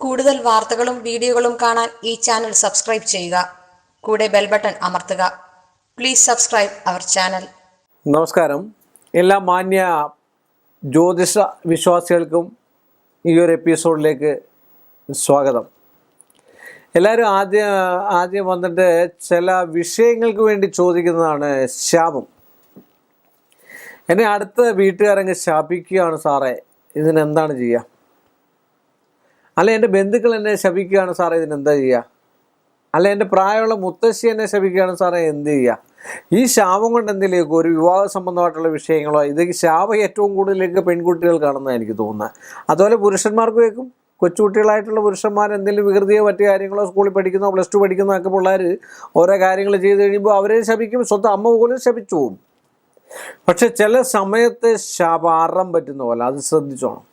കൂടുതൽ വാർത്തകളും വീഡിയോകളും കാണാൻ ഈ ചാനൽ സബ്സ്ക്രൈബ് ചെയ്യുക. കൂടെ ബെൽ ബട്ടൺ അമർത്തുക. Please subscribe our channel. നമസ്കാരം. എല്ലാ മാന്യ ജ്യോതിഷ വിശ്വാസികൾക്കും ഈ ഒരു എപ്പിസോഡിലേക്ക് സ്വാഗതം. എല്ലാവരും ആദ്യം വന്നിട്ട് ചില വിഷയങ്ങൾക്ക് വേണ്ടി ചോദിക്കുന്നതാണ് ശാപം. എന്നെ അടുത്ത വീട്ടുകാരങ്ങ് ശപിക്കുകയാണ് സാറേ, ഇതിനെന്താണ് ചെയ്യുക? അല്ല എൻ്റെ ബന്ധുക്കൾ എന്നെ ശപിക്കുകയാണ് സാറേ, ഇതിനെന്താ ചെയ്യുക? അല്ല എൻ്റെ പ്രായമുള്ള മുത്തശ്ശി എന്നെ ശപിക്കുകയാണ് സാറേ, എന്ത് ചെയ്യുക? ഈ ശാപം കൊണ്ട് എന്തിലേക്ക് ഒരു വിവാഹ സംബന്ധമായിട്ടുള്ള വിഷയങ്ങളോ, ഇത് ശാപം ഏറ്റവും കൂടുതലേക്ക് പെൺകുട്ടികൾ കാണുന്നതാണ് എനിക്ക് തോന്നുന്നത്. അതുപോലെ പുരുഷന്മാർക്ക് കേൾക്കും. കൊച്ചുകുട്ടികളായിട്ടുള്ള പുരുഷന്മാർ എന്തെങ്കിലും വികൃതിയോ മറ്റു കാര്യങ്ങളോ സ്കൂളിൽ പഠിക്കുന്നോ പ്ലസ് ടു പഠിക്കുന്നതൊക്കെ പിള്ളേർ ഓരോ കാര്യങ്ങൾ ചെയ്ത് കഴിയുമ്പോൾ അവരെ ശപിക്കും, സ്വന്തം അമ്മ പോലും ശപിച്ചു പോകും. പക്ഷെ ചില സമയത്ത് ശാപാറം പറ്റുന്ന പോലെ അത് ശ്രദ്ധിച്ചോണം.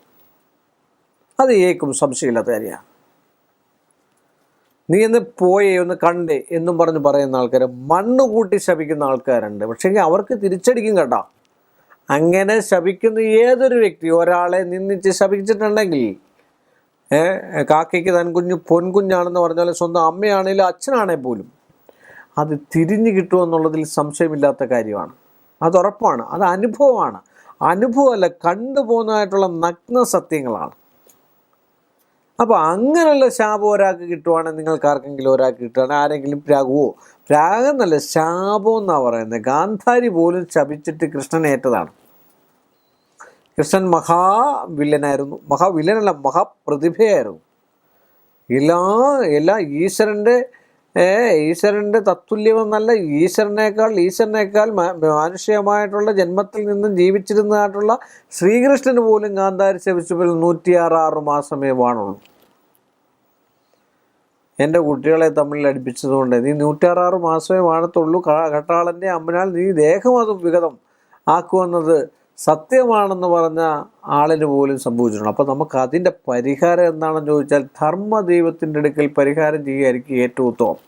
അത് ഏക്കും സംശയമില്ലാത്ത കാര്യമാണ്. നീ ഒന്ന് പോയേ ഒന്ന് കണ്ടേ എന്നും പറയുന്ന ആൾക്കാർ, മണ്ണ് കൂട്ടി ശപിക്കുന്ന ആൾക്കാരുണ്ട്. പക്ഷേ അവർക്ക് തിരിച്ചടിക്കും കേട്ടോ. അങ്ങനെ ശപിക്കുന്ന ഏതൊരു വ്യക്തി ഒരാളെ നിന്നിച്ച് ശപിച്ചിട്ടുണ്ടെങ്കിൽ, കാക്കയ്ക്ക് തൻ കുഞ്ഞ് പൊൻകുഞ്ഞാണെന്ന് പറഞ്ഞാൽ സ്വന്തം അമ്മയാണെങ്കിലും അച്ഛനാണെങ്കിൽ പോലും അത് തിരിഞ്ഞു കിട്ടുമെന്നുള്ളതിൽ സംശയമില്ലാത്ത കാര്യമാണ്. അത് ഉറപ്പാണ്. അത് അനുഭവമാണ്. അനുഭവമല്ല, കണ്ടുപോകുന്നതായിട്ടുള്ള നഗ്ന സത്യങ്ങളാണ്. അപ്പോൾ അങ്ങനെയുള്ള ശാപം ഒരാൾക്ക് കിട്ടുവാണെങ്കിൽ, നിങ്ങൾക്ക് ആർക്കെങ്കിലും ഒരാൾക്ക് കിട്ടുകയാണെങ്കിൽ ആരെങ്കിലും പ്രാകുവോ, പ്രാഗെന്നല്ല ശാപം എന്നാണ് പറയുന്നത്. ഗാന്ധാരി പോലും ശപിച്ചിട്ട് കൃഷ്ണനേറ്റതാണ്. കൃഷ്ണൻ മഹാവില്ലനായിരുന്നു. മഹാവില്ലനല്ല, മഹാപ്രതിഭയായിരുന്നു. എല്ലാ ഈശ്വരൻ്റെ തത്തുല്യമെന്നല്ല, ഈശ്വരനേക്കാൾ മാനുഷികമായിട്ടുള്ള ജന്മത്തിൽ നിന്നും ജീവിച്ചിരുന്നതായിട്ടുള്ള ശ്രീകൃഷ്ണന് പോലും ഗാന്ധാരി ശപിച്ചപ്പോൾ 106 മാസമേ വാണുള്ളൂ. എൻ്റെ കുട്ടികളെ തമ്മിൽ അടുപ്പിച്ചതുകൊണ്ട് നീ 106 മാസമേ വാണത്തുള്ളൂ. കട്ടാളൻ്റെ അമ്മനാൽ നീ ദേഹം അത് വിഗതം ആക്കുമെന്നത് സത്യമാണെന്ന് പറഞ്ഞ ആളിന് പോലും സംഭവിച്ചിട്ടുണ്ട്. അപ്പോൾ നമുക്ക് അതിൻ്റെ പരിഹാരം എന്താണെന്ന് ചോദിച്ചാൽ, ധർമ്മദൈവത്തിൻ്റെ അടുക്കൽ പരിഹാരം ചെയ്യുകയായിരിക്കും ഏറ്റവും ഉത്തമം.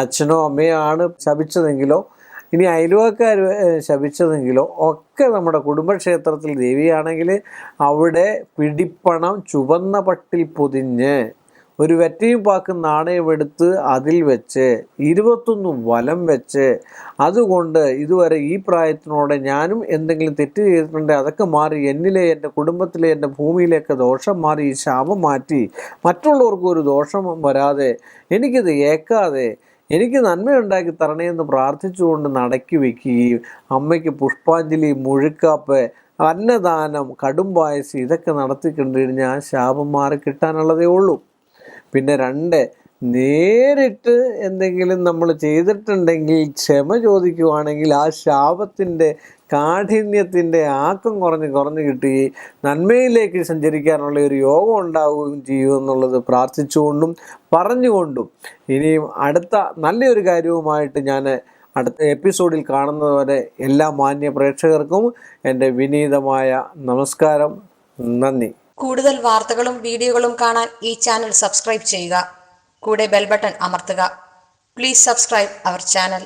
അച്ഛനോ അമ്മയോ ആണ് ശപിച്ചതെങ്കിലോ ഇനി അയൽവക്കാർ ശപിച്ചതെങ്കിലോ ഒക്കെ നമ്മുടെ കുടുംബക്ഷേത്രത്തിൽ ദേവിയാണെങ്കിൽ അവിടെ പിടിപ്പണം ചുവന്ന പട്ടിൽ പൊതിഞ്ഞ് ഒരു വെറ്റയും പാക്കും നാണയമെടുത്ത് അതിൽ വെച്ച് 21 വലം വെച്ച്, അതുകൊണ്ട് ഇതുവരെ ഈ പ്രായത്തിനോടെ ഞാനും എന്തെങ്കിലും തെറ്റ് ചെയ്തിട്ടുണ്ടെങ്കിൽ അതൊക്കെ മാറി എന്നിലെ, എൻ്റെ കുടുംബത്തിലെ, എൻ്റെ ഭൂമിയിലേക്ക് ദോഷം മാറി ഈ ശാപം മാറ്റി മറ്റുള്ളവർക്കും ഒരു ദോഷം വരാതെ എനിക്കിത് ഏക്കാതെ എനിക്ക് നന്മയുണ്ടാക്കി തരണേന്ന് പ്രാർത്ഥിച്ചുകൊണ്ട് നടക്കി വയ്ക്കുകയും അമ്മയ്ക്ക് പുഷ്പാഞ്ജലി, മുഴുക്കാപ്പ്, അന്നദാനം, കടുംപായസം ഇതൊക്കെ നടത്തിക്കൊണ്ട് കഴിഞ്ഞാൽ ആ ശാപം മാറി കിട്ടാനുള്ളതേ ഉള്ളൂ. പിന്നെ 2, നേരിട്ട് എന്തെങ്കിലും നമ്മൾ ചെയ്തിട്ടുണ്ടെങ്കിൽ ക്ഷമ ചോദിക്കുവാണെങ്കിൽ ആ ശാപത്തിൻ്റെ കാഠിന്യത്തിൻ്റെ ആക്കം കുറഞ്ഞ് കിട്ടുകയും നന്മയിലേക്ക് സഞ്ചരിക്കാനുള്ള ഒരു യോഗം ഉണ്ടാവുകയും ചെയ്യുമെന്നുള്ളത് പ്രാർത്ഥിച്ചുകൊണ്ടും പറഞ്ഞുകൊണ്ടും ഇനിയും അടുത്ത നല്ലൊരു കാര്യവുമായിട്ട് ഞാൻ അടുത്ത എപ്പിസോഡിൽ കാണുന്നതുവരെ എല്ലാ മാന്യ പ്രേക്ഷകർക്കും എൻ്റെ വിനീതമായ നമസ്കാരം. നന്ദി. കൂടുതൽ വാർത്തകളും വീഡിയോകളും കാണാൻ ഈ ചാനൽ സബ്സ്ക്രൈബ് ചെയ്യുക. കൂടെ ബെൽ ബട്ടൺ അമർത്തുക. Please subscribe our channel.